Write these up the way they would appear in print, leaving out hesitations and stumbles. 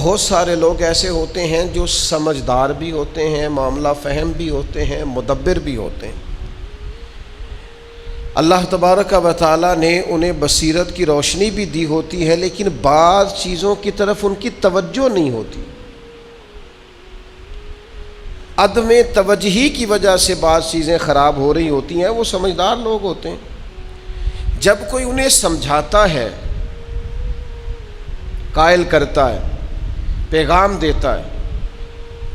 بہت سارے لوگ ایسے ہوتے ہیں جو سمجھدار بھی ہوتے ہیں، معاملہ فہم بھی ہوتے ہیں، مدبر بھی ہوتے ہیں۔ اللہ تبارک و تعالیٰ نے انہیں بصیرت کی روشنی بھی دی ہوتی ہے، لیکن بعض چیزوں کی طرف ان کی توجہ نہیں ہوتی۔ عدم توجہی کی وجہ سے بعض چیزیں خراب ہو رہی ہوتی ہیں۔ وہ سمجھدار لوگ ہوتے ہیں، جب کوئی انہیں سمجھاتا ہے، قائل کرتا ہے، پیغام دیتا ہے،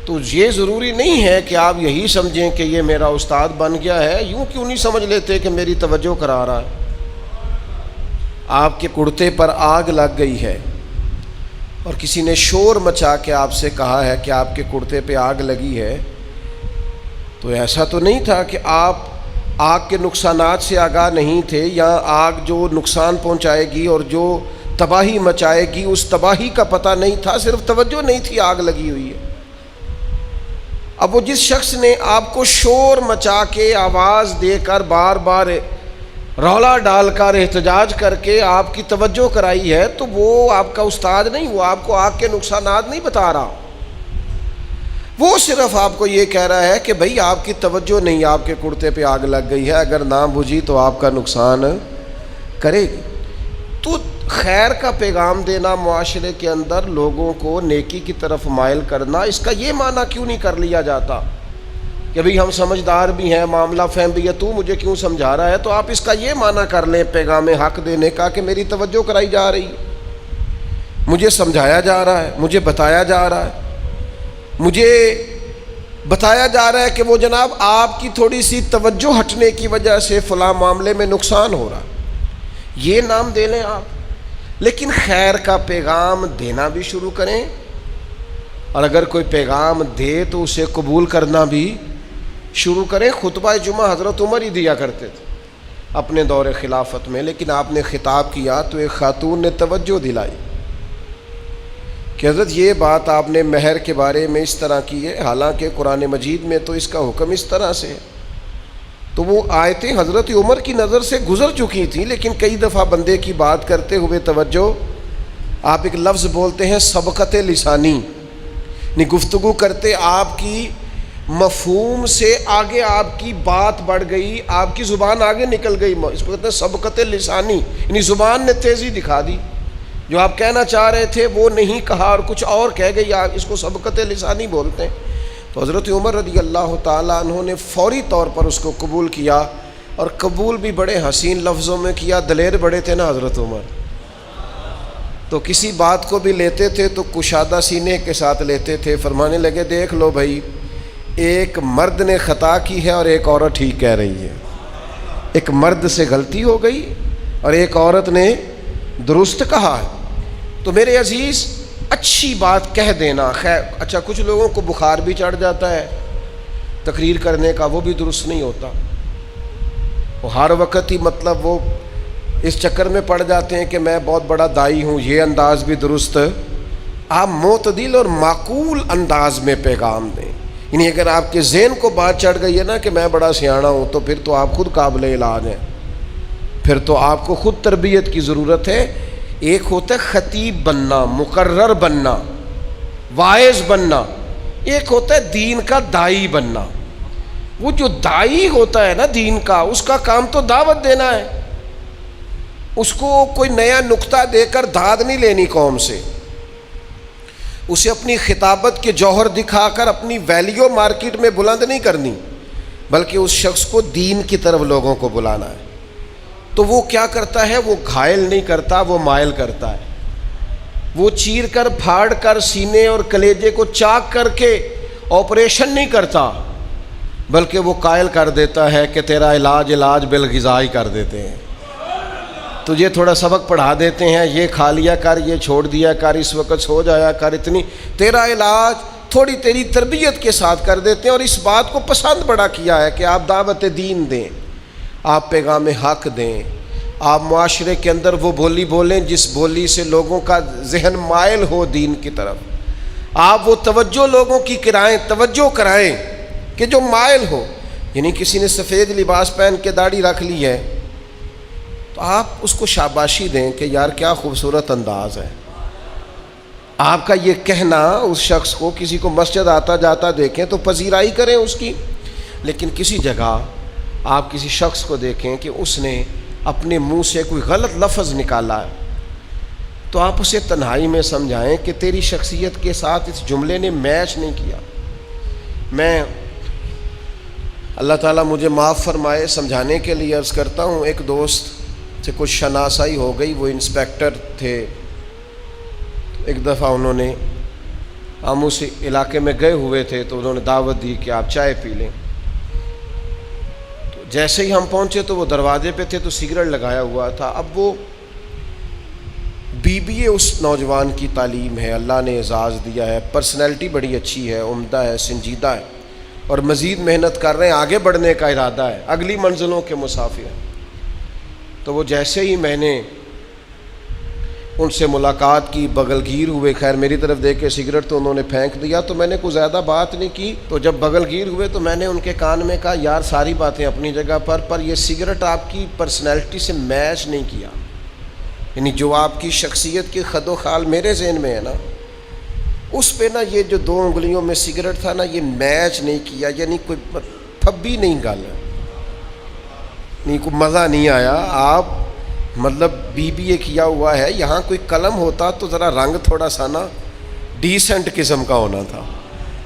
تو یہ ضروری نہیں ہے کہ آپ یہی سمجھیں کہ یہ میرا استاد بن گیا ہے۔ یوں کیوں نہیں سمجھ لیتے کہ میری توجہ کرا رہا ہے؟ آپ کے کرتے پر آگ لگ گئی ہے اور کسی نے شور مچا کے آپ سے کہا ہے کہ آپ کے کرتے پہ آگ لگی ہے، تو ایسا تو نہیں تھا کہ آپ آگ کے نقصانات سے آگاہ نہیں تھے، یا آگ جو نقصان پہنچائے گی اور جو تباہی مچائے گی اس تباہی کا پتہ نہیں تھا، صرف توجہ نہیں تھی، آگ لگی ہوئی ہے۔ اب وہ جس شخص نے آپ کو شور مچا کے، آواز دے کر، بار بار رولا ڈال کر، احتجاج کر کے آپ کی توجہ کرائی ہے، تو وہ آپ کا استاد نہیں، وہ آپ کو آگ کے نقصانات نہیں بتا رہا۔ وہ صرف آپ کو یہ کہہ رہا ہے کہ بھئی آپ کی توجہ نہیں، آپ کے کرتے پہ آگ لگ گئی ہے، اگر نہ بجھی تو آپ کا نقصان کرے گی۔ تو خیر کا پیغام دینا، معاشرے کے اندر لوگوں کو نیکی کی طرف مائل کرنا، اس کا یہ معنی کیوں نہیں کر لیا جاتا کہ بھئی ہم سمجھدار بھی ہیں، معاملہ فہم بھی ہے، تو مجھے کیوں سمجھا رہا ہے؟ تو آپ اس کا یہ معنی کر لیں پیغام حق دینے کا کہ میری توجہ کرائی جا رہی ہے، مجھے سمجھایا جا رہا ہے، مجھے بتایا جا رہا ہے، مجھے بتایا جا رہا ہے کہ وہ جناب آپ کی تھوڑی سی توجہ ہٹنے کی وجہ سے فلاں معاملے میں نقصان ہو رہا ہے۔ یہ نام دے لیں آپ، لیکن خیر کا پیغام دینا بھی شروع کریں، اور اگر کوئی پیغام دے تو اسے قبول کرنا بھی شروع کریں۔ خطبہ جمعہ حضرت عمر ہی دیا کرتے تھے اپنے دور خلافت میں، لیکن آپ نے خطاب کیا تو ایک خاتون نے توجہ دلائی کہ حضرت یہ بات آپ نے مہر کے بارے میں اس طرح کی ہے، حالانکہ قرآن مجید میں تو اس کا حکم اس طرح سے ہے۔ تو وہ آیتیں حضرت عمر کی نظر سے گزر چکی تھیں، لیکن کئی دفعہ بندے کی بات کرتے ہوئے توجہ، آپ ایک لفظ بولتے ہیں سبقت لسانی، یعنی گفتگو کرتے آپ کی مفہوم سے آگے آپ کی بات بڑھ گئی، آپ کی زبان آگے نکل گئی، اس کو کہتے ہیں سبقت لسانی، یعنی زبان نے تیزی دکھا دی، جو آپ کہنا چاہ رہے تھے وہ نہیں کہا اور کچھ اور کہہ گئی، آپ اس کو سبقت لسانی بولتے ہیں۔ تو حضرت عمر رضی اللہ تعالیٰ عنہ نے فوری طور پر اس کو قبول کیا، اور قبول بھی بڑے حسین لفظوں میں کیا، دلیر بڑے تھے نا حضرت عمر، تو کسی بات کو بھی لیتے تھے تو کشادہ سینے کے ساتھ لیتے تھے، فرمانے لگے دیکھ لو بھائی، ایک مرد نے خطا کی ہے اور ایک عورت ٹھیک کہہ رہی ہے، ایک مرد سے غلطی ہو گئی اور ایک عورت نے درست کہا ہے۔ تو میرے عزیز، اچھی بات کہہ دینا خیر۔ اچھا، کچھ لوگوں کو بخار بھی چڑھ جاتا ہے تقریر کرنے کا، وہ بھی درست نہیں ہوتا، وہ ہر وقت ہی مطلب وہ اس چکر میں پڑ جاتے ہیں کہ میں بہت بڑا دائی ہوں، یہ انداز بھی درست۔ آپ معتدل اور معقول انداز میں پیغام دیں، یعنی اگر آپ کے ذہن کو بات چڑھ گئی ہے نا کہ میں بڑا سیاںا ہوں، تو پھر تو آپ خود قابل علاج ہیں، پھر تو آپ کو خود تربیت کی ضرورت ہے۔ ایک ہوتا ہے خطیب بننا، مقرر بننا، واعظ بننا، ایک ہوتا ہے دین کا دائی بننا۔ وہ جو دائی ہوتا ہے نا دین کا، اس کا کام تو دعوت دینا ہے، اس کو کوئی نیا نقطہ دے کر داد نہیں لینی قوم سے، اسے اپنی خطابت کے جوہر دکھا کر اپنی ویلیو مارکیٹ میں بلند نہیں کرنی، بلکہ اس شخص کو دین کی طرف لوگوں کو بلانا ہے۔ تو وہ کیا کرتا ہے؟ وہ گھائل نہیں کرتا، وہ مائل کرتا ہے، وہ چیر کر پھاڑ کر سینے اور کلیجے کو چاک کر کے آپریشن نہیں کرتا، بلکہ وہ قائل کر دیتا ہے کہ تیرا علاج بالغذائی کر دیتے ہیں، تجھے تھوڑا سبق پڑھا دیتے ہیں، یہ کھا لیا کر، یہ چھوڑ دیا کر، اس وقت سو جایا کر، اتنی تیرا علاج تھوڑی تیری تربیت کے ساتھ کر دیتے ہیں۔ اور اس بات کو پسند بڑا کیا ہے کہ آپ دعوت دین دیں، آپ پیغام حق دیں، آپ معاشرے کے اندر وہ بولی بولیں جس بولی سے لوگوں کا ذہن مائل ہو دین کی طرف، آپ وہ توجہ لوگوں کی توجہ کرائیں کہ جو مائل ہو۔ یعنی کسی نے سفید لباس پہن کے داڑھی رکھ لی ہے تو آپ اس کو شاباشی دیں کہ یار کیا خوبصورت انداز ہے، آپ کا یہ کہنا اس شخص کو، کسی کو مسجد آتا جاتا دیکھیں تو پذیرائی کریں اس کی، لیکن کسی جگہ آپ کسی شخص کو دیکھیں کہ اس نے اپنے منہ سے کوئی غلط لفظ نکالا ہے تو آپ اسے تنہائی میں سمجھائیں کہ تیری شخصیت کے ساتھ اس جملے نے میچ نہیں کیا۔ میں اللہ تعالیٰ مجھے معاف فرمائے سمجھانے کے لیے عرض کرتا ہوں، ایک دوست سے کچھ شناسائی ہو گئی، وہ انسپیکٹر تھے۔ ایک دفعہ انہوں نے، ہم اس علاقے میں گئے ہوئے تھے تو انہوں نے دعوت دی کہ آپ چائے پی لیں۔ تو جیسے ہی ہم پہنچے تو وہ دروازے پہ تھے تو سگریٹ لگایا ہوا تھا۔ اب وہ BBA اس نوجوان کی تعلیم ہے، اللہ نے اعزاز دیا ہے، پرسنالٹی بڑی اچھی ہے، عمدہ ہے، سنجیدہ ہے، اور مزید محنت کر رہے ہیں، آگے بڑھنے کا ارادہ ہے، اگلی منزلوں کے مسافر ہیں۔ تو وہ جیسے ہی میں نے ان سے ملاقات کی، بغل گیر ہوئے، خیر میری طرف دیکھ کے سگریٹ تو انہوں نے پھینک دیا، تو میں نے کوئی زیادہ بات نہیں کی۔ تو جب بغل گیر ہوئے تو میں نے ان کے کان میں کہا، یار ساری باتیں اپنی جگہ پر یہ سگریٹ آپ کی پرسنالٹی سے میچ نہیں کیا، یعنی جو آپ کی شخصیت کی خد و خال میرے ذہن میں ہے نا، اس پہ نا یہ جو 2 انگلیوں میں سگریٹ تھا نا، یہ میچ نہیں کیا، یعنی کوئی پھبی نہیں گالا، نہیں کوئی مزہ نہیں آیا۔ آپ مطلب BBA کیا ہوا ہے، یہاں کوئی قلم ہوتا تو ذرا رنگ تھوڑا سا نا ڈیسنٹ قسم کا ہونا تھا،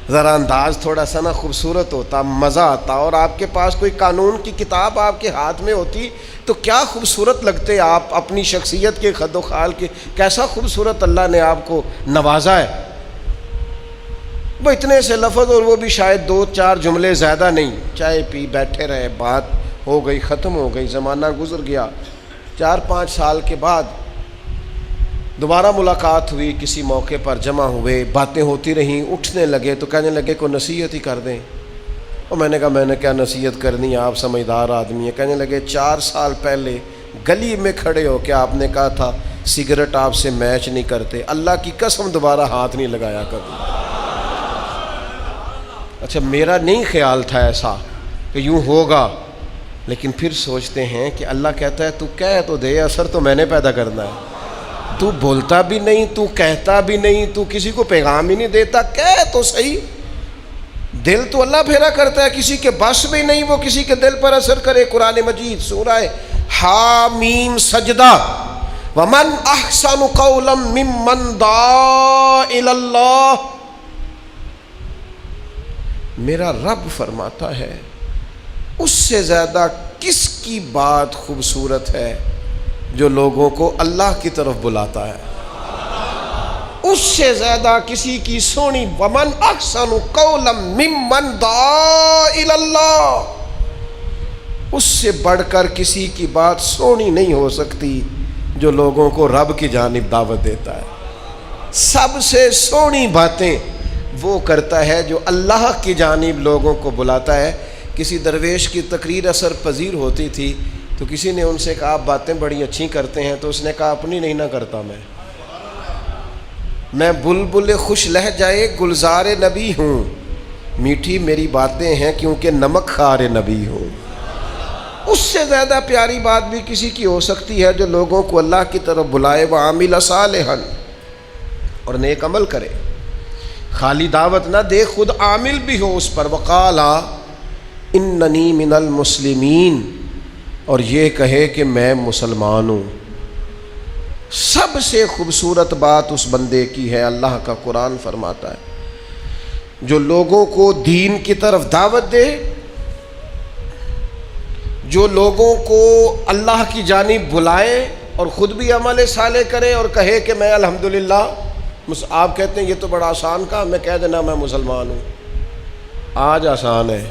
ذرا انداز تھوڑا سا نا خوبصورت ہوتا، مزہ آتا، اور آپ کے پاس کوئی قانون کی کتاب آپ کے ہاتھ میں ہوتی تو کیا خوبصورت لگتے آپ اپنی شخصیت کے خد و خال کے، کیسا خوبصورت اللہ نے آپ کو نوازا ہے۔ وہ اتنے سے لفظ، اور وہ بھی شاید 2-4 جملے، زیادہ نہیں، چائے پی بیٹھے رہے، بات ہو گئی، ختم ہو گئی، زمانہ گزر گیا۔ 4-5 سال کے بعد دوبارہ ملاقات ہوئی، کسی موقع پر جمع ہوئے، باتیں ہوتی رہیں، اٹھنے لگے تو کہنے لگے کوئی نصیحت ہی کر دیں۔ اور میں نے کہا میں نے کیا نصیحت کرنی ہے، آپ سمجھدار آدمی ہیں۔ کہنے لگے 4 سال پہلے گلی میں کھڑے ہو کے آپ نے کہا تھا سگریٹ آپ سے میچ نہیں کرتے، اللہ کی قسم دوبارہ ہاتھ نہیں لگایا کبھی۔ اچھا میرا نہیں خیال تھا ایسا کہ یوں ہوگا، لیکن پھر سوچتے ہیں کہ اللہ کہتا ہے تو کہہ تو دے، اثر تو میں نے پیدا کرنا ہے، تو بولتا بھی نہیں، تو کہتا بھی نہیں، تو کسی کو پیغام ہی نہیں دیتا، کہہ تو صحیح۔ دل تو اللہ پھیرا کرتا ہے، کسی کے بس بھی نہیں وہ کسی کے دل پر اثر کرے۔ قرآن مجید سورہ حامیم سجدہ، ومن احسن قولا ممن دعا الی اللہ، میرا رب فرماتا ہے اس سے زیادہ کس کی بات خوبصورت ہے جو لوگوں کو اللہ کی طرف بلاتا ہے، اس سے زیادہ کسی کی سونی، ومن احسن قولا ممن دعا الی اللہ، اس سے بڑھ کر کسی کی بات سونی نہیں ہو سکتی جو لوگوں کو رب کی جانب دعوت دیتا ہے۔ سب سے سونی باتیں وہ کرتا ہے جو اللہ کی جانب لوگوں کو بلاتا ہے۔ کسی درویش کی تقریر اثر پذیر ہوتی تھی تو کسی نے ان سے کہا آپ باتیں بڑی اچھی کرتے ہیں، تو اس نے کہا اپنی نہیں نہ کرتا میں بلبل خوش لہجائے گلزار نبی ہوں، میٹھی میری باتیں ہیں کیونکہ نمک خار نبی ہوں۔ اس سے زیادہ پیاری بات بھی کسی کی ہو سکتی ہے جو لوگوں کو اللہ کی طرف بلائے، وعامل صالحا، اور نیک عمل کرے، خالی دعوت نہ دے، خود عامل بھی ہو اس پر۔ وقالا اننی من المسلمین، اور یہ کہے کہ میں مسلمان ہوں۔ سب سے خوبصورت بات اس بندے کی ہے، اللہ کا قرآن فرماتا ہے جو لوگوں کو دین کی طرف دعوت دے، جو لوگوں کو اللہ کی جانب بلائے اور خود بھی عمل صالح کرے اور کہے کہ میں الحمدللہ، آپ کہتے ہیں یہ تو بڑا آسان کام، میں کہہ دینا میں مسلمان ہوں، آج آسان ہے،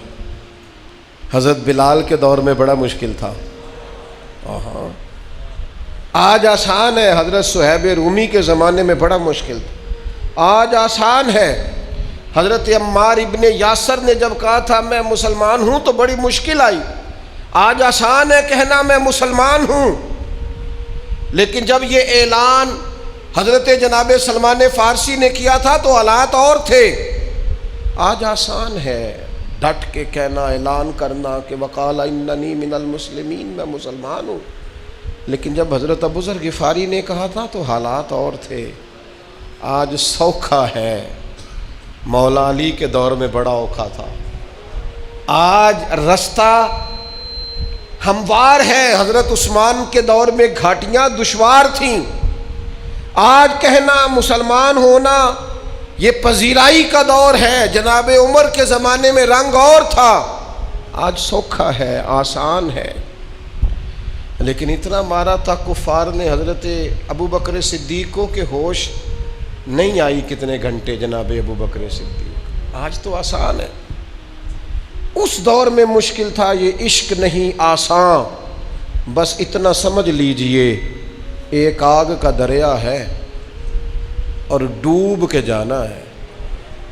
حضرت بلال کے دور میں بڑا مشکل تھا، آج آسان ہے، حضرت صہیب رومی کے زمانے میں بڑا مشکل تھا، آج آسان ہے۔ حضرت عمار ابن یاسر نے جب کہا تھا میں مسلمان ہوں تو بڑی مشکل آئی، آج آسان ہے کہنا میں مسلمان ہوں، لیکن جب یہ اعلان حضرت جناب سلمان فارسی نے کیا تھا تو حالات اور تھے۔ آج آسان ہے ڈٹ کے کہنا، اعلان کرنا کہ وقال اننی من المسلمین، میں مسلمان ہوں، لیکن جب حضرت ابو ذر غفاری نے کہا تھا تو حالات اور تھے۔ آج سوکھا ہے، مولا علی کے دور میں بڑا اوکھا تھا۔ آج رستہ ہموار ہے، حضرت عثمان کے دور میں گھاٹیاں دشوار تھیں۔ آج کہنا مسلمان ہونا یہ پذیرائی کا دور ہے، جناب عمر کے زمانے میں رنگ اور تھا، آج سوکھا ہے، آسان ہے۔ لیکن اتنا مارا تھا کفار نے حضرت ابو بکر صدیق کو کہ ہوش نہیں آئی کتنے گھنٹے جناب ابو بکر صدیق۔ آج تو آسان ہے، اس دور میں مشکل تھا۔ یہ عشق نہیں آسان، بس اتنا سمجھ لیجئے ایک آگ کا دریا ہے اور ڈوب کے جانا ہے،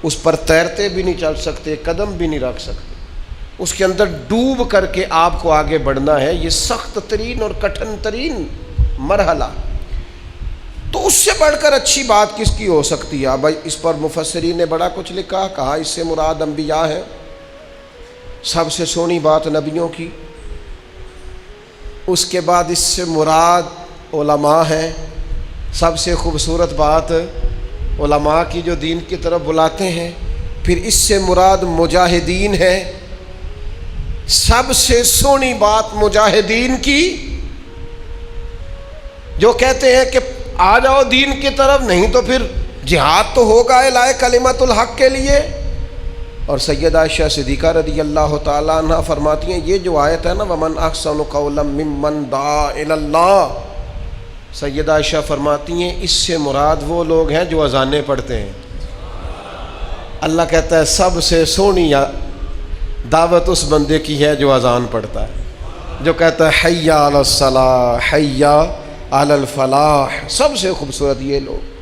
اس پر تیرتے بھی نہیں چل سکتے، قدم بھی نہیں رکھ سکتے، اس کے اندر ڈوب کر کے آپ کو آگے بڑھنا ہے۔ یہ سخت ترین اور کٹھن ترین مرحلہ، تو اس سے بڑھ کر اچھی بات کس کی ہو سکتی ہے؟ بھائی اس پر مفسرین نے بڑا کچھ لکھا، کہا اس سے مراد انبیاء ہے، سب سے سونی بات نبیوں کی، اس کے بعد اس سے مراد علماء ہیں، سب سے خوبصورت بات علماء کی جو دین کی طرف بلاتے ہیں، پھر اس سے مراد مجاہدین ہے، سب سے سونی بات مجاہدین کی، جو کہتے ہیں کہ آ جاؤ دین کی طرف، نہیں تو پھر جہاد تو ہوگا اعلاء کلمت الحق کے لیے۔ اور سیدہ عائشہ صدیقہ رضی اللہ تعالیٰ عنہ فرماتی ہیں یہ جو آیت ہے نا وَمَنْ أَحْسَنُ قَوْلًا مِّمَّنْ دَعَا إِلَى اللَّهِ، سیدہ عائشہ فرماتی ہیں اس سے مراد وہ لوگ ہیں جو اذانیں پڑھتے ہیں۔ اللہ کہتا ہے سب سے سونی دعوت اس بندے کی ہے جو اذان پڑھتا ہے، جو کہتا ہے حی علی الصلاۃ حی علی الفلاح۔ سب سے خوبصورت یہ لوگ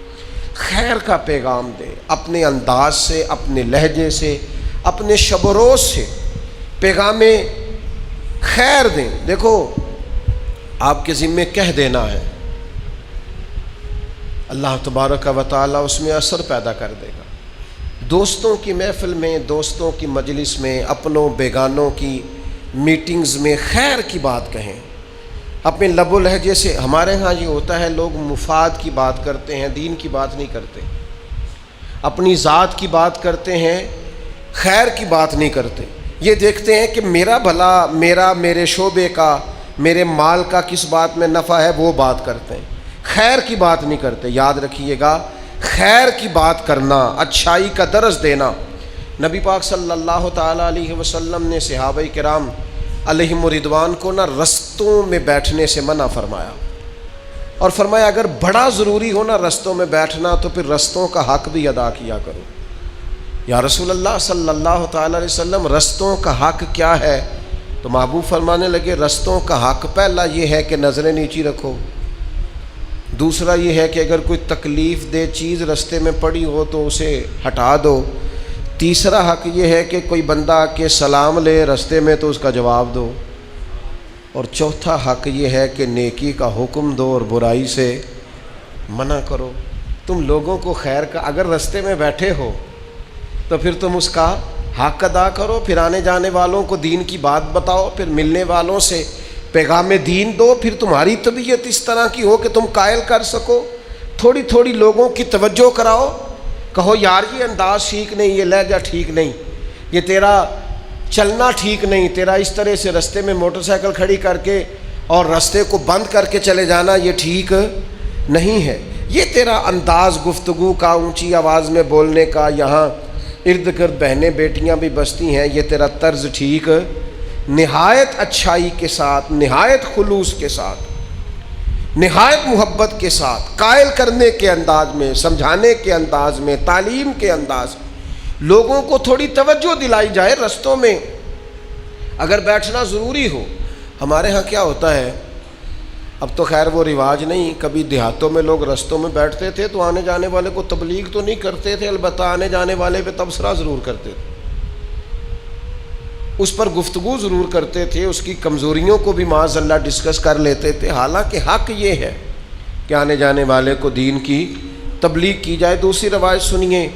خیر کا پیغام دیں، اپنے انداز سے، اپنے لہجے سے، اپنے شب و روز سے پیغام خیر دیں۔ دیکھو آپ کے ذمے کہہ دینا ہے، اللہ تبارک و تعالیٰ اس میں اثر پیدا کر دے گا۔ دوستوں کی محفل میں، دوستوں کی مجلس میں، اپنوں بیگانوں کی میٹنگز میں خیر کی بات کہیں، اپنے لب و لہجے سے۔ ہمارے ہاں یہ ہوتا ہے لوگ مفاد کی بات کرتے ہیں، دین کی بات نہیں کرتے، اپنی ذات کی بات کرتے ہیں، خیر کی بات نہیں کرتے۔ یہ دیکھتے ہیں کہ میرا بھلا، میرے شعبے کا، میرے مال کا کس بات میں نفع ہے وہ بات کرتے ہیں، خیر کی بات نہیں کرتے۔ یاد رکھیے گا خیر کی بات کرنا، اچھائی کا درس دینا۔ نبی پاک صلی اللہ تعالیٰ علیہ وسلم نے صحابہ کرام علیہم رضوان کو نا رستوں میں بیٹھنے سے منع فرمایا، اور فرمایا اگر بڑا ضروری ہو نا رستوں میں بیٹھنا تو پھر رستوں کا حق بھی ادا کیا کرو۔ یا رسول اللہ صلی اللہ تعالیٰ علیہ وسلم رستوں کا حق کیا ہے؟ تو محبوب فرمانے لگے رستوں کا حق پہلا یہ ہے کہ نظریں نیچی رکھو، دوسرا یہ ہے کہ اگر کوئی تکلیف دہ چیز رستے میں پڑی ہو تو اسے ہٹا دو، تیسرا حق یہ ہے کہ کوئی بندہ کے سلام لے رستے میں تو اس کا جواب دو، اور چوتھا حق یہ ہے کہ نیکی کا حکم دو اور برائی سے منع کرو۔ تم لوگوں کو خیر کا، اگر رستے میں بیٹھے ہو تو پھر تم اس کا حق ادا کرو، پھر آنے جانے والوں کو دین کی بات بتاؤ، پھر ملنے والوں سے پیغام دین دو، پھر تمہاری طبیعت اس طرح کی ہو کہ تم قائل کر سکو، تھوڑی تھوڑی لوگوں کی توجہ کراؤ، کہو یار یہ انداز ٹھیک نہیں، یہ لہجہ ٹھیک نہیں، یہ تیرا چلنا ٹھیک نہیں، تیرا اس طرح سے رستے میں موٹر سائیکل کھڑی کر کے اور رستے کو بند کر کے چلے جانا یہ ٹھیک نہیں ہے، یہ تیرا انداز گفتگو کا، اونچی آواز میں بولنے کا، یہاں ارد گرد بہنیں بیٹیاں بھی بستی ہیں، یہ تیرا طرز ٹھیک، نہایت اچھائی کے ساتھ، نہایت خلوص کے ساتھ، نہایت محبت کے ساتھ، قائل کرنے کے انداز میں، سمجھانے کے انداز میں، تعلیم کے انداز میں لوگوں کو تھوڑی توجہ دلائی جائے۔ رستوں میں اگر بیٹھنا ضروری ہو، ہمارے ہاں کیا ہوتا ہے، اب تو خیر وہ رواج نہیں، کبھی دیہاتوں میں لوگ رستوں میں بیٹھتے تھے تو آنے جانے والے کو تبلیغ تو نہیں کرتے تھے، البتہ آنے جانے والے پہ تبصرہ ضرور کرتے تھے، اس پر گفتگو ضرور کرتے تھے، اس کی کمزوریوں کو بھی معاذ اللہ ڈسکس کر لیتے تھے، حالانکہ حق یہ ہے کہ آنے جانے والے کو دین کی تبلیغ کی جائے۔ دوسری روایت سنیے،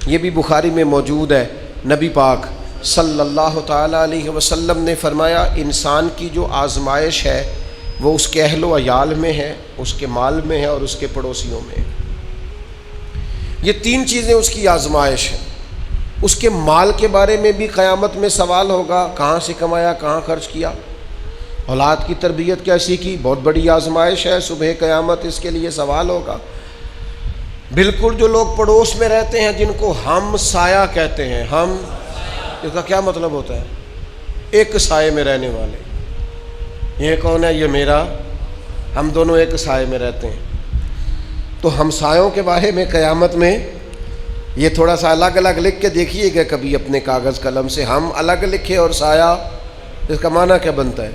یہ بھی بخاری میں موجود ہے، نبی پاک صلی اللہ تعالیٰ علیہ وسلم نے فرمایا انسان کی جو آزمائش ہے وہ اس کے اہل و عیال میں ہے، اس کے مال میں ہے اور اس کے پڑوسیوں میں ہے۔ یہ تین چیزیں اس کی آزمائش ہیں۔ اس کے مال کے بارے میں بھی قیامت میں سوال ہوگا، کہاں سے کمایا، کہاں خرچ کیا، اولاد کی تربیت کیسی کی، بہت بڑی آزمائش ہے، صبح قیامت اس کے لیے سوال ہوگا۔ بالکل جو لوگ پڑوس میں رہتے ہیں جن کو ہم سایہ کہتے ہیں، ہم، اس کا کیا مطلب ہوتا ہے؟ ایک سائے میں رہنے والے۔ یہ کون ہے؟ یہ میرا، ہم دونوں ایک سائے میں رہتے ہیں۔ تو ہمسایوں کے بارے میں قیامت میں یہ تھوڑا سا الگ الگ لکھ کے دیکھیے گا کبھی اپنے کاغذ قلم سے، ہم الگ لکھے اور سایہ، اس کا معنی کیا بنتا ہے؟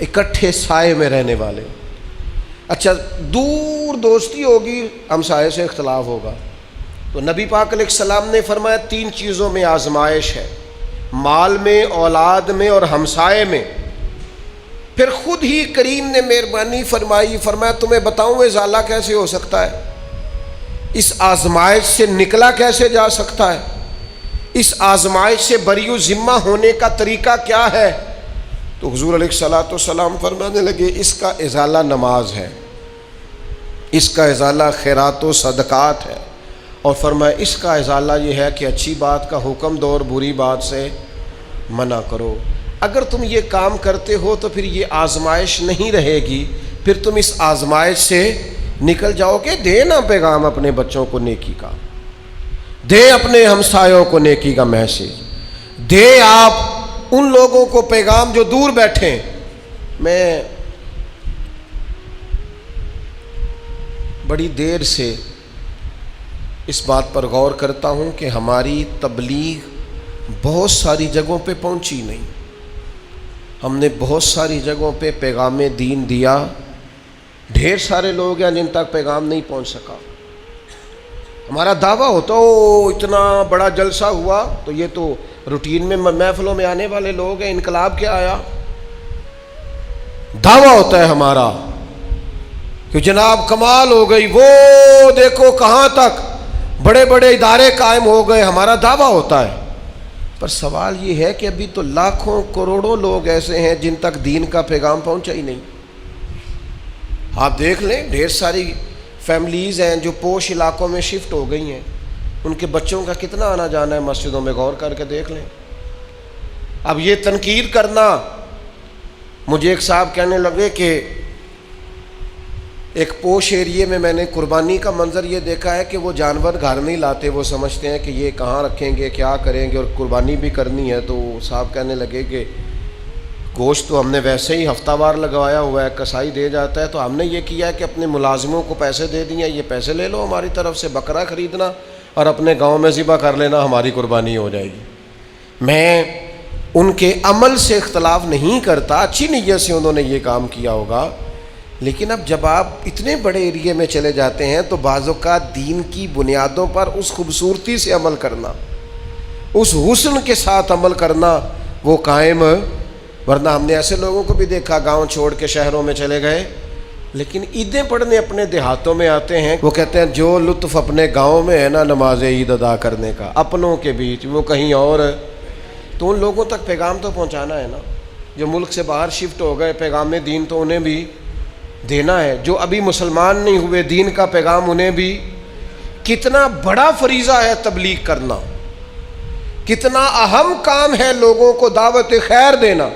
اکٹھے سائے میں رہنے والے۔ اچھا، دور دوستی ہوگی، ہمسائے سے اختلاف ہوگا، تو نبی پاک علیہ السلام نے فرمایا تین چیزوں میں آزمائش ہے، مال میں، اولاد میں اور ہمسائے میں۔ پھر خود ہی کریم نے مہربانی فرمائی، فرمایا تمہیں بتاؤں ازالہ کیسے ہو سکتا ہے، اس آزمائش سے نکلا کیسے جا سکتا ہے، اس آزمائش سے بری و ذمہ ہونے کا طریقہ کیا ہے؟ تو حضور علیہ الصلوۃ والسلام فرمانے لگے اس کا ازالہ نماز ہے، اس کا ازالہ خیرات و صدقات ہے، اور فرمایا اس کا ازالہ یہ ہے کہ اچھی بات کا حکم دو اور بری بات سے منع کرو۔ اگر تم یہ کام کرتے ہو تو پھر یہ آزمائش نہیں رہے گی، پھر تم اس آزمائش سے نکل جاؤ گے۔ دے نا پیغام اپنے بچوں کو نیکی کا، دے اپنے ہمسایوں کو نیکی کا میسج، دے آپ ان لوگوں کو پیغام جو دور بیٹھے۔ میں بڑی دیر سے اس بات پر غور کرتا ہوں کہ ہماری تبلیغ بہت ساری جگہوں پہ پہنچی نہیں۔ ہم نے بہت ساری جگہوں پہ پیغام دین دیا، ڈھیر سارے لوگ ہیں جن تک پیغام نہیں پہنچ سکا۔ ہمارا دعویٰ ہوتا ہو اتنا بڑا جلسہ ہوا تو یہ تو روٹین میں محفلوں میں آنے والے لوگ ہیں، انقلاب کیا آیا؟ دعویٰ ہوتا ہے ہمارا کہ جناب کمال ہو گئی، وہ دیکھو کہاں تک بڑے بڑے ادارے قائم ہو گئے، ہمارا دعویٰ ہوتا ہے۔ پر سوال یہ ہے کہ ابھی تو لاکھوں کروڑوں لوگ ایسے ہیں جن تک دین کا پیغام پہنچا ہی نہیں۔ آپ دیکھ لیں ڈھیر ساری فیملیز ہیں جو پوش علاقوں میں شفٹ ہو گئی ہیں، ان کے بچوں کا کتنا آنا جانا ہے مسجدوں میں، غور کر کے دیکھ لیں۔ اب یہ تنقید کرنا، مجھے ایک صاحب کہنے لگے کہ ایک پوش ایریے میں نے قربانی کا منظر یہ دیکھا ہے کہ وہ جانور گھر نہیں لاتے، وہ سمجھتے ہیں کہ یہ کہاں رکھیں گے، کیا کریں گے، اور قربانی بھی کرنی ہے۔ تو صاحب کہنے لگے کہ گوشت تو ہم نے ویسے ہی ہفتہ وار لگوایا ہوا ہے، کسائی دے جاتا ہے، تو ہم نے یہ کیا ہے کہ اپنے ملازموں کو پیسے دے دیے، یہ پیسے لے لو ہماری طرف سے، بکرا خریدنا اور اپنے گاؤں میں ذبح کر لینا، ہماری قربانی ہو جائے گی۔ میں ان کے عمل سے اختلاف نہیں کرتا، اچھی نیت سے انہوں نے یہ کام کیا ہوگا، لیکن اب جب آپ اتنے بڑے ایریے میں چلے جاتے ہیں تو بعض اوقات دین کی بنیادوں پر اس خوبصورتی سے عمل کرنا، اس حسن کے ساتھ عمل کرنا وہ قائم، ورنہ ہم نے ایسے لوگوں کو بھی دیکھا گاؤں چھوڑ کے شہروں میں چلے گئے، لیکن عیدیں پڑھنے اپنے دیہاتوں میں آتے ہیں، وہ کہتے ہیں جو لطف اپنے گاؤں میں ہے نا نماز عید ادا کرنے کا، اپنوں کے بیچ وہ کہیں اور۔ تو ان لوگوں تک پیغام تو پہنچانا ہے نا، جو ملک سے باہر شفٹ ہو گئے، پیغام دین تو انہیں بھی دینا ہے، جو ابھی مسلمان نہیں ہوئے دین کا پیغام انہیں بھی۔ کتنا بڑا فریضہ ہے تبلیغ کرنا، کتنا اہم کام ہے لوگوں کو دعوت خیر دینا،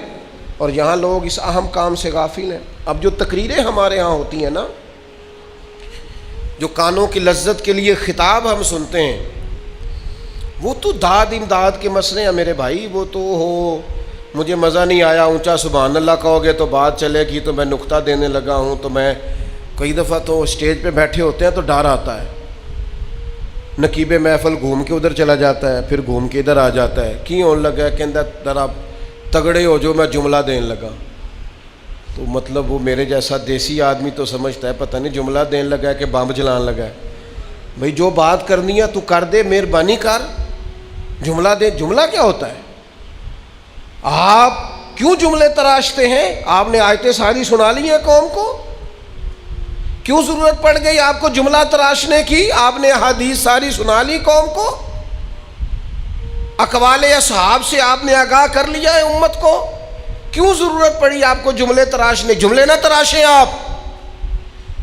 اور یہاں لوگ اس اہم کام سے غافل ہیں۔ اب جو تقریریں ہمارے ہاں ہوتی ہیں نا، جو کانوں کی لذت کے لیے خطاب ہم سنتے ہیں، وہ تو داد امداد کے مسئلے ہیں میرے بھائی، وہ تو ہو مجھے مزہ نہیں آیا، اونچا سبحان اللہ کہو گے تو بات چلے گی، تو میں نقطہ دینے لگا ہوں، تو میں کئی دفعہ تو اسٹیج پہ بیٹھے ہوتے ہیں تو ڈر آتا ہے، نقیب محفل گھوم کے ادھر چلا جاتا ہے، پھر گھوم کے ادھر آ جاتا ہے، کیوں ہونے لگا کہ اندر ذرا تگڑے ہو جو میں جملہ دینے لگا، تو مطلب وہ میرے جیسا دیسی آدمی تو سمجھتا ہے پتہ نہیں جملہ دینے لگا ہے کہ بمب جلان لگا ہے۔ بھئی جو بات کرنی ہے تو کر دے، مہربانی کر، جملہ دے۔ جملہ کیا ہوتا ہے؟ آپ کیوں جملے تراشتے ہیں؟ آپ نے آیتیں ساری سنا لی ہیں قوم کو، کیوں ضرورت پڑ گئی آپ کو جملہ تراشنے کی؟ آپ نے احادیث ساری سنا لی قوم کو، اقوال اصحاب سے آپ نے آگاہ کر لیا ہے امت کو، کیوں ضرورت پڑی آپ کو جملے تراشنے؟ جملے نہ تراشیں،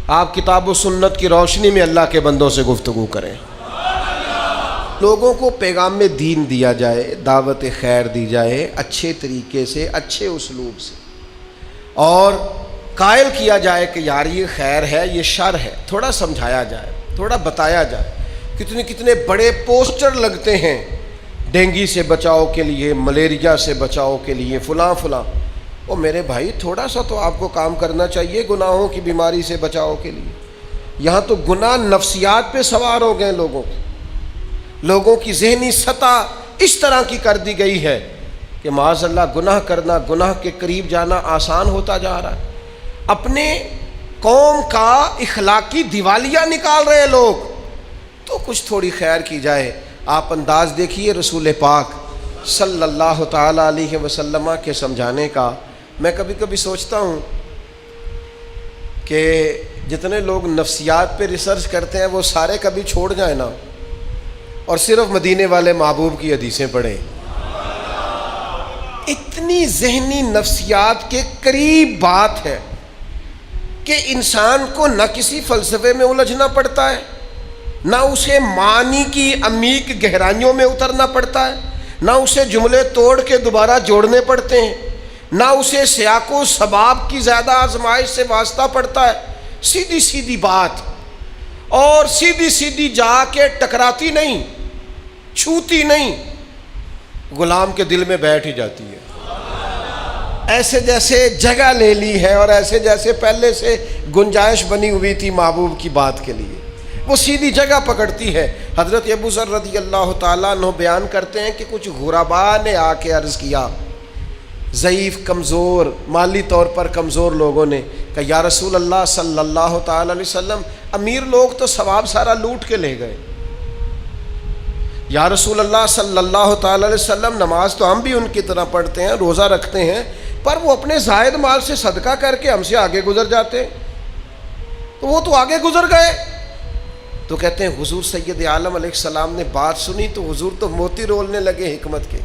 آپ کتاب و سنت کی روشنی میں اللہ کے بندوں سے گفتگو کریں۔ لوگوں کو پیغام میں دین دیا جائے، دعوت خیر دی جائے اچھے طریقے سے، اچھے اسلوب سے، اور قائل کیا جائے کہ یار یہ خیر ہے، یہ شر ہے، تھوڑا سمجھایا جائے، تھوڑا بتایا جائے۔ کتنے بڑے پوسٹر لگتے ہیں ڈینگی سے بچاؤ کے لیے، ملیریا سے بچاؤ کے لیے، فلاں فلاں۔ او میرے بھائی، تھوڑا سا تو آپ کو کام کرنا چاہیے گناہوں کی بیماری سے بچاؤ کے لیے۔ یہاں تو گناہ نفسیات پہ سوار ہو گئے، لوگوں کی ذہنی سطح اس طرح کی کر دی گئی ہے کہ معاذ اللہ گناہ کرنا، گناہ کے قریب جانا آسان ہوتا جا رہا ہے۔ اپنے قوم کا اخلاقی دیوالیہ نکال رہے لوگ، تو کچھ تھوڑی خیر کی جائے۔ آپ انداز دیکھیے رسول پاک صلی اللہ تعالی علیہ وسلم کے سمجھانے کا۔ میں کبھی کبھی سوچتا ہوں کہ جتنے لوگ نفسیات پہ ریسرچ کرتے ہیں وہ سارے کبھی چھوڑ جائیں نا، اور صرف مدینے والے محبوب کی حدیثیں پڑھیں۔ اتنی ذہنی نفسیات کے قریب بات ہے کہ انسان کو نہ کسی فلسفے میں الجھنا پڑتا ہے، نہ اسے معنی کی عمیق گہرائیوں میں اترنا پڑتا ہے، نہ اسے جملے توڑ کے دوبارہ جوڑنے پڑتے ہیں، نہ اسے سیاق و سباب کی زیادہ آزمائش سے واسطہ پڑتا ہے۔ سیدھی سیدھی بات، اور سیدھی سیدھی جا کے ٹکراتی نہیں، چھوتی نہیں، غلام کے دل میں بیٹھ ہی جاتی ہے۔ ایسے جیسے جگہ لے لی ہے، اور ایسے جیسے پہلے سے گنجائش بنی ہوئی تھی محبوب کی بات کے لیے، وہ سیدھی جگہ پکڑتی ہے۔ حضرت ابو ذر رضی اللہ تعالیٰ عنہ بیان کرتے ہیں کہ کچھ غرباء نے آ کے عرض کیا، ضعیف، کمزور، مالی طور پر کمزور لوگوں نے، کہ یا رسول اللہ صلی اللہ تعالیٰ علیہ وسلم، امیر لوگ تو ثواب سارا لوٹ کے لے گئے۔ یا رسول اللہ صلی اللہ تعالیٰ علیہ وسلم، نماز تو ہم بھی ان کی طرح پڑھتے ہیں، روزہ رکھتے ہیں، پر وہ اپنے زائد مال سے صدقہ کر کے ہم سے آگے گزر جاتے، تو وہ تو آگے گزر گئے۔ تو کہتے ہیں حضور سید عالم علیہ السلام نے بات سنی تو حضور تو موتی رولنے لگے حکمت کے۔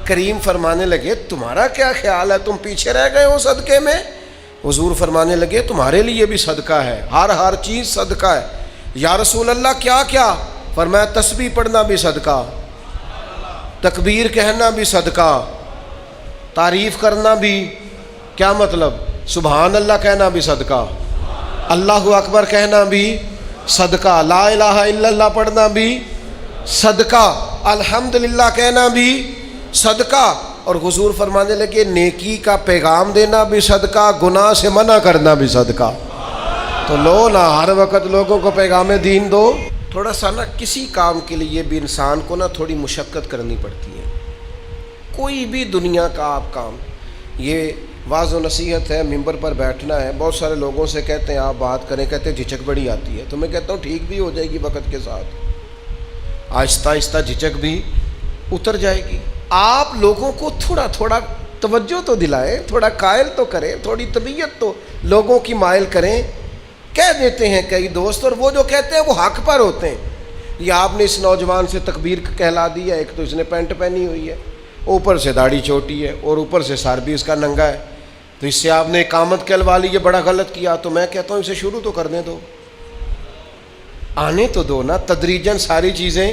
کریم فرمانے لگے تمہارا کیا خیال ہے، تم پیچھے رہ گئے ہو صدقے میں؟ حضور فرمانے لگے تمہارے لیے بھی صدقہ ہے، ہر چیز صدقہ ہے۔ یا رسول اللہ کیا کیا؟ فرمایا تسبیح پڑھنا بھی صدقہ، تکبیر کہنا بھی صدقہ، تعریف کرنا بھی، کیا مطلب، سبحان اللہ کہنا بھی صدقہ، اللہ اکبر کہنا بھی صدقہ، لا الہ الا اللہ پڑھنا بھی صدقہ، الحمدللہ کہنا بھی صدقہ۔ اور حضور فرمانے لگے نیکی کا پیغام دینا بھی صدقہ، گناہ سے منع کرنا بھی صدقہ۔ تو لو نا ہر وقت لوگوں کو پیغام دین دو۔ تھوڑا سا نا کسی کام کے لیے بھی انسان کو نا تھوڑی مشقت کرنی پڑتی ہے، کوئی بھی دنیا کا آپ کام۔ یہ واعظ و نصیحت ہے، ممبر پر بیٹھنا ہے، بہت سارے لوگوں سے کہتے ہیں آپ بات کریں، کہتے ہیں جھجک بڑی آتی ہے، تو میں کہتا ہوں ٹھیک بھی ہو جائے گی وقت کے ساتھ، آہستہ آہستہ جھجک بھی اتر جائے گی۔ آپ لوگوں کو تھوڑا تھوڑا توجہ تو دلائیں، تھوڑا قائل تو کریں، تھوڑی طبیعت تو لوگوں کی مائل کریں۔ کہہ دیتے ہیں کئی دوست، اور وہ جو کہتے ہیں وہ حق پر ہوتے ہیں۔ یہ آپ نے اس نوجوان سے تکبیر کہلا دی ہے، ایک تو اس نے پینٹ پہنی ہوئی ہے، اوپر سے داڑھی چھوٹی ہے، اور اوپر سے سر بھی اس کا ننگا ہے، تو اس سے آپ نے اقامت کہلوا لی، یہ بڑا غلط کیا۔ تو میں کہتا ہوں اسے شروع تو کرنے دو، آنے تو دو نا، تدریجاً ساری چیزیں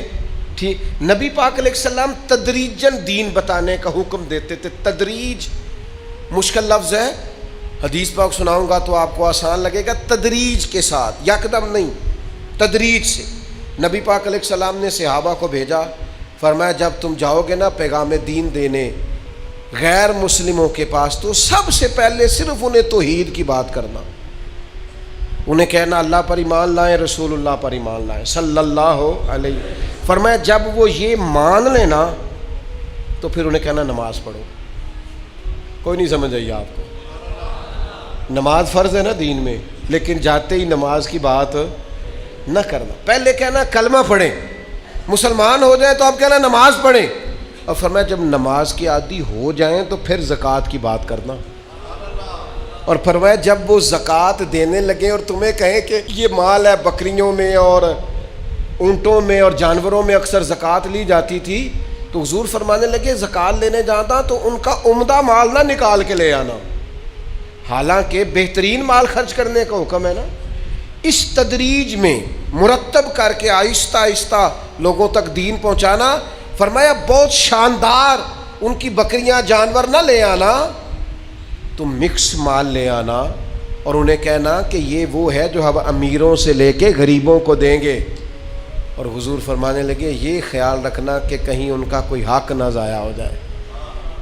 ٹھیک۔ نبی پاک علیہ السلام تدریجاً دین بتانے کا حکم دیتے تھے۔ تدریج مشکل لفظ ہے، حدیث پاک سناؤں گا تو آپ کو آسان لگے گا۔ تدریج کے ساتھ، یکدم نہیں، تدریج سے۔ نبی پاک علیہ السلام نے صحابہ کو بھیجا، فرمایا جب تم جاؤ گے نا پیغام دین دینے غیر مسلموں کے پاس، تو سب سے پہلے صرف انہیں توحید کی بات کرنا، انہیں کہنا اللہ پر ایمان لائیں، رسول اللہ پر ایمان لائیں صلی اللہ علیہ۔ فرمایا جب وہ یہ مان لینا تو پھر انہیں کہنا نماز پڑھو۔ کوئی نہیں سمجھ آئی آپ کو؟ نماز فرض ہے نا دین میں، لیکن جاتے ہی نماز کی بات نہ کرنا، پہلے کہنا کلمہ پڑھیں، مسلمان ہو جائیں تو آپ کہنا نماز پڑھیں، اور فرمایا جب نماز کے عادی ہو جائیں تو پھر زکوٰۃ کی بات کرنا، اور فرمایا جب وہ زکوٰۃ دینے لگے اور تمہیں کہیں کہ یہ مال ہے، بکریوں میں اور اونٹوں میں اور جانوروں میں اکثر زکوٰۃ لی جاتی تھی، تو حضور فرمانے لگے زکوٰۃ لینے جاتا تو ان کا عمدہ مال نہ نکال کے لے آنا، حالانکہ بہترین مال خرچ کرنے کا حکم ہے نا۔ اس تدریج میں مرتب کر کے آہستہ آہستہ لوگوں تک دین پہنچانا. فرمایا بہت شاندار ان کی بکریاں جانور نہ لے آنا, تم مکس مال لے آنا اور انہیں کہنا کہ یہ وہ ہے جو ہم امیروں سے لے کے غریبوں کو دیں گے. اور حضور فرمانے لگے یہ خیال رکھنا کہ کہیں ان کا کوئی حق نہ ضائع ہو جائے.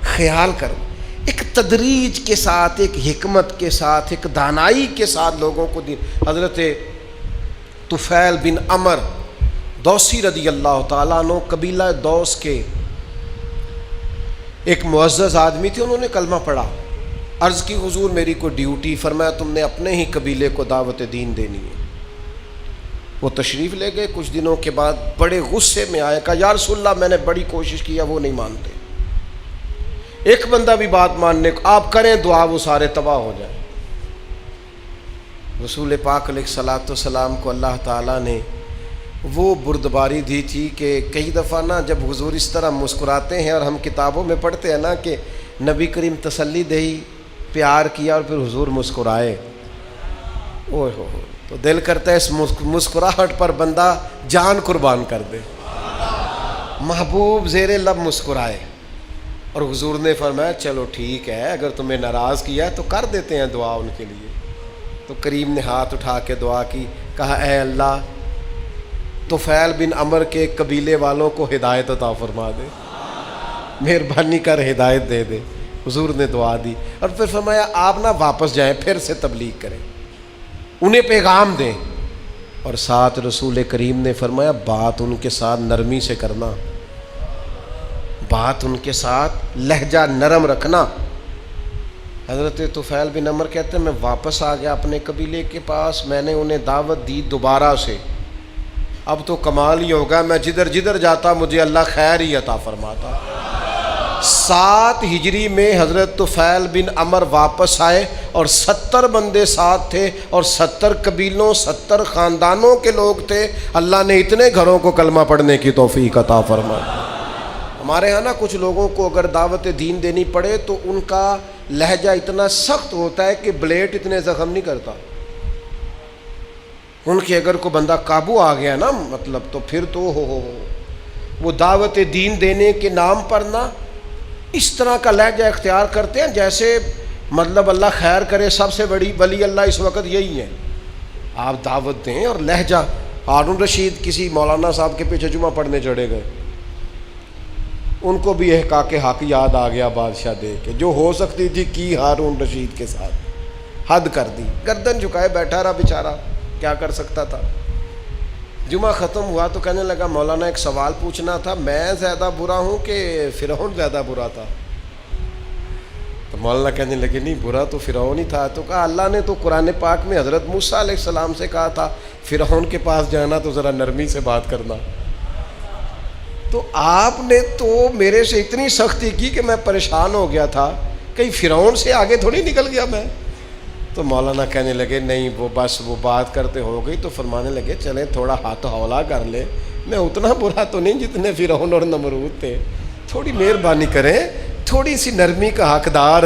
خیال کرو, ایک تدریج کے ساتھ, ایک حکمت کے ساتھ, ایک دانائی کے ساتھ لوگوں کو دین. حضرت طفیل بن عمر دوسی رضی اللہ تعالیٰ عنہ قبیلہ دوس کے ایک معزز آدمی تھے, انہوں نے کلمہ پڑھا. عرض کی حضور میری کوئی ڈیوٹی. فرمایا تم نے اپنے ہی قبیلے کو دعوت دین دینی ہے. وہ تشریف لے گئے. کچھ دنوں کے بعد بڑے غصے میں آئے, کہا یا رسول اللہ میں نے بڑی کوشش کیا, وہ نہیں مانتے. ایک بندہ بھی بات ماننے کو, آپ کریں دعا وہ سارے تباہ ہو جائیں. رسول پاک علیہ الصلوۃ والسلام کو اللہ تعالیٰ نے وہ بردباری دی تھی کہ کئی دفعہ نا جب حضور اس طرح مسکراتے ہیں اور ہم کتابوں میں پڑھتے ہیں نا کہ نبی کریم تسلی دہی, پیار کیا اور پھر حضور مسکرائے, اوہ ہو تو دل کرتا ہے اس مسکراہٹ پر بندہ جان قربان کر دے. محبوب زیر لب مسکرائے اور حضور نے فرمایا چلو ٹھیک ہے, اگر تمہیں ناراض کیا ہے تو کر دیتے ہیں دعا ان کے لیے. تو کریم نے ہاتھ اٹھا کے دعا کی, کہا اے اللہ طفیل بن عمر کے قبیلے والوں کو ہدایت عطا فرما دے, مہربانی کر ہدایت دے دے. حضور نے دعا دی اور پھر فرمایا آپ نہ واپس جائیں, پھر سے تبلیغ کریں, انہیں پیغام دیں. اور ساتھ رسول کریم نے فرمایا بات ان کے ساتھ نرمی سے کرنا, بات ان کے ساتھ لہجہ نرم رکھنا. حضرت طفیل بن عمر کہتے ہیں میں واپس آ گیا اپنے قبیلے کے پاس, میں نے انہیں دعوت دی دوبارہ سے. اب تو کمال ہی ہوگا, میں جدھر جدھر جاتا مجھے اللہ خیر ہی عطا فرماتا. 7 ہجری میں حضرت طفیل بن عمر واپس آئے اور 70 بندے ساتھ تھے اور 70 قبیلوں 70 خاندانوں کے لوگ تھے. اللہ نے اتنے گھروں کو کلمہ پڑھنے کی توفیق عطا فرمائی. ہمارے ہاں نا کچھ لوگوں کو اگر دعوت دین دینی پڑے تو ان کا لہجہ اتنا سخت ہوتا ہے کہ بلیٹ اتنے زخم نہیں کرتا. ان کے اگر کوئی بندہ قابو آ گیا نا مطلب تو پھر تو ہو وہ دعوت دین دینے کے نام پر نا اس طرح کا لہجہ اختیار کرتے ہیں جیسے مطلب اللہ خیر کرے سب سے بڑی ولی اللہ اس وقت یہی ہے. آپ دعوت دیں اور لہجہ. ہارون رشید کسی مولانا صاحب کے پیچھے جمعہ پڑھنے چڑھے گئے, ان کو بھی احقاق حق یاد آ گیا بادشاہ دے کے, جو ہو سکتی تھی کی ہارون رشید کے ساتھ, حد کر دی. گردن جھکائے بیٹھا رہا بیچارہ, کیا کر سکتا تھا. جمعہ ختم ہوا تو کہنے لگا مولانا ایک سوال پوچھنا تھا, میں زیادہ برا ہوں کہ فرعون زیادہ برا تھا؟ تو مولانا کہنے لگے نہیں برا تو فرعون ہی تھا. تو کہا اللہ نے تو قرآن پاک میں حضرت موسیٰ علیہ السلام سے کہا تھا فرعون کے پاس جانا تو ذرا نرمی سے بات کرنا. تو آپ نے تو میرے سے اتنی سختی کی کہ میں پریشان ہو گیا تھا, کہیں فرعون سے آگے تھوڑی نکل گیا میں. تو مولانا کہنے لگے نہیں وہ بس وہ بات کرتے ہو گئی. تو فرمانے لگے چلیں تھوڑا ہاتھ ہولا کر لیں, میں اتنا برا تو نہیں جتنے فرعون اور نمرود تھے, تھوڑی مہربانی کریں, تھوڑی سی نرمی کا حقدار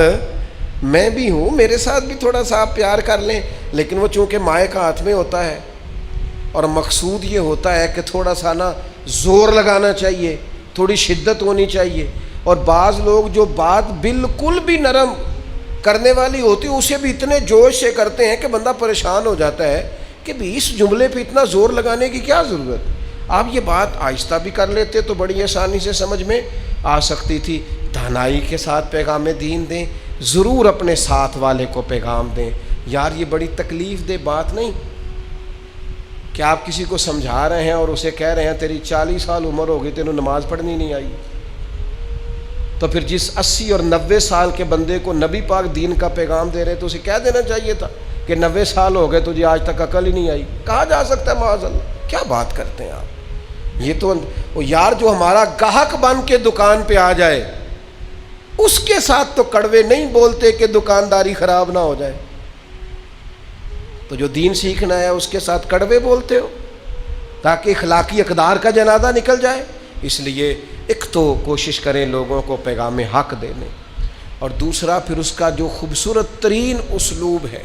میں بھی ہوں, میرے ساتھ بھی تھوڑا سا آپ پیار کر لیں. لیکن وہ چونکہ مائع کا ہاتھ میں ہوتا ہے اور مقصود یہ ہوتا ہے کہ تھوڑا سا نا زور لگانا چاہیے, تھوڑی شدت ہونی چاہیے. اور بعض لوگ جو بات بالکل بھی نرم کرنے والی ہوتی اسے بھی اتنے جوش سے کرتے ہیں کہ بندہ پریشان ہو جاتا ہے کہ بھی اس جملے پہ اتنا زور لگانے کی کیا ضرورت. آپ یہ بات آہستہ بھی کر لیتے تو بڑی آسانی سے سمجھ میں آ سکتی تھی. دانائی کے ساتھ پیغام دین دیں, ضرور اپنے ساتھ والے کو پیغام دیں. یار یہ بڑی تکلیف دہ بات نہیں کہ آپ کسی کو سمجھا رہے ہیں اور اسے کہہ رہے ہیں تیری 40 سال عمر ہو گئی تینوں نماز پڑھنی نہیں آئی. تو پھر جس 80 اور 90 سال کے بندے کو نبی پاک دین کا پیغام دے رہے تو اسے کہہ دینا چاہیے تھا کہ 90 سال ہو گئے تجھے آج تک عقل ہی نہیں آئی. کہا جا سکتا ہے معاذ اللہ, کیا بات کرتے ہیں آپ. یہ تو یار جو ہمارا گاہک بن کے دکان پہ آ جائے اس کے ساتھ تو کڑوے نہیں بولتے کہ دکانداری خراب نہ ہو جائے. تو جو دین سیکھنا ہے اس کے ساتھ کڑوے بولتے ہو تاکہ اخلاقی اقدار کا جنازہ نکل جائے. اس لیے ایک تو کوشش کریں لوگوں کو پیغام حق دینے, اور دوسرا پھر اس کا جو خوبصورت ترین اسلوب ہے,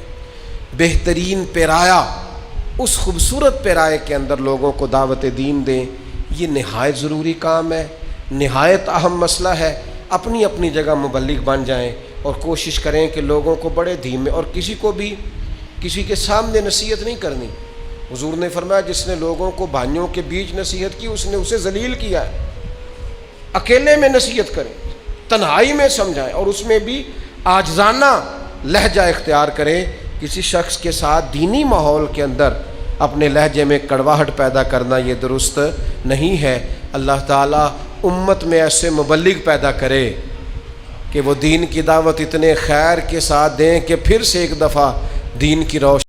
بہترین پیرایا, اس خوبصورت پیرائے کے اندر لوگوں کو دعوت دین دیں. یہ نہایت ضروری کام ہے، نہایت اہم مسئلہ ہے۔ اپنی اپنی جگہ مبلغ بن جائیں اور کوشش کریں کہ لوگوں کو بڑے دھیمے، اور کسی کو بھی کسی کے سامنے نصیحت نہیں کرنی۔ حضور نے فرمایا جس نے لوگوں کو بھائیوں کے بیچ نصیحت کی اس نے اسے ذلیل کیا ہے۔ اکیلے میں نصیحت کریں، تنہائی میں سمجھائیں، اور اس میں بھی عاجزانہ لہجہ اختیار کریں۔ کسی شخص کے ساتھ دینی ماحول کے اندر اپنے لہجے میں کڑواہٹ پیدا کرنا یہ درست نہیں ہے۔ اللہ تعالیٰ امت میں ایسے مبلغ پیدا کرے کہ وہ دین کی دعوت اتنے خیر کے ساتھ دیں کہ پھر سے ایک دفعہ دین کی روشنی